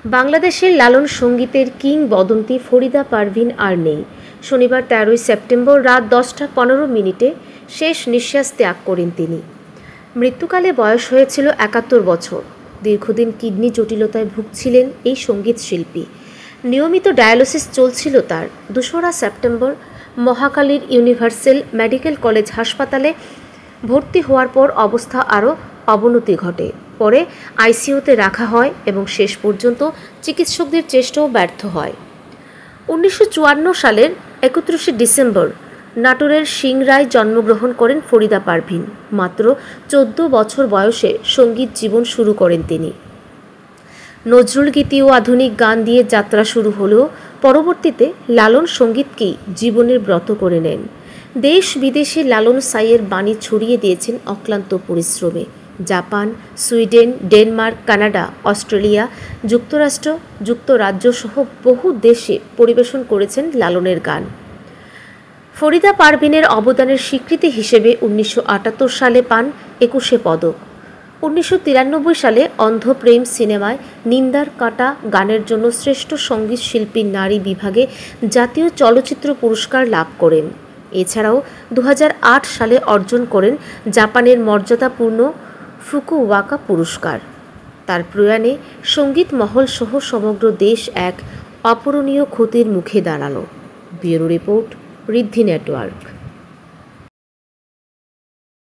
বাংলাদেশের লালন সঙ্গীতের কিংবদন্তি ফরিদা পারভিন আর নেই। শনিবার ১৩ই সেপ্টেম্বর রাত ১০টা ১৫ শেষ নিঃশ্বাস ত্যাগ করেন তিনি। মৃত্যুকালে বয়স হয়েছিল ৭১ বছর। দীর্ঘদিন কিডনি জটিলতায় ভুগছিলেন এই সঙ্গীত শিল্পী। নিয়মিত ডায়ালিসিস চলছিল তার। ২রা সেপ্টেম্বর মহাখালীর ইউনিভার্সাল মেডিকেল কলেজ হাসপাতালে ভর্তি হওয়ার পর অবস্থা আরও অবনতি ঘটে। পরে আইসিইউতে রাখা হয় এবং শেষ পর্যন্ত চিকিৎসকদের চেষ্টাও ব্যর্থ হয়। ১৯৫৪ সালের ৩১ ডিসেম্বর নাটোরের সিংড়ায় জন্মগ্রহণ করেন ফরিদা পারভিন। মাত্র ১৪ বছর বয়সে সঙ্গীত জীবন শুরু করেন তিনি। নজরুল গীতি ও আধুনিক গান দিয়ে যাত্রা শুরু হলেও পরবর্তীতে লালন সঙ্গীতকেই জীবনের ব্রত করে নেন। দেশ বিদেশে লালন সাইয়ের বাণী ছড়িয়ে দিয়েছেন অক্লান্ত পরিশ্রমে। Japan, Sweden, Denmark, Canada, Australia, যুক্তরাজ্য সহ বহু দেশে পরিবেশন করেছেন লালনের গান। ফরিদা পারভিনের অবদানের স্বীকৃতি হিসেবে ১৯৭৮ সালে পান ২১শে পদক। ১৯৯৩ সালে অন্ধপ্রেম সিনেমায় নিন্দার কাঁটা গানের জন্য শ্রেষ্ঠ সঙ্গীত শিল্পী নারী বিভাগে জাতীয় চলচ্চিত্র পুরস্কার লাভ করেন। এছাড়াও ২০০৮ সালে অর্জন করেন জাপানের মর্যাদাপূর্ণ ফুকুওয়াকা পুরস্কার। তার প্রয়াণে সঙ্গীত মহল সহ সমগ্র দেশ এক অপূরণীয় ক্ষতির মুখে দাঁড়ালো। ব্যুরো রিপোর্ট, ঋদ্ধি নেটওয়ার্ক।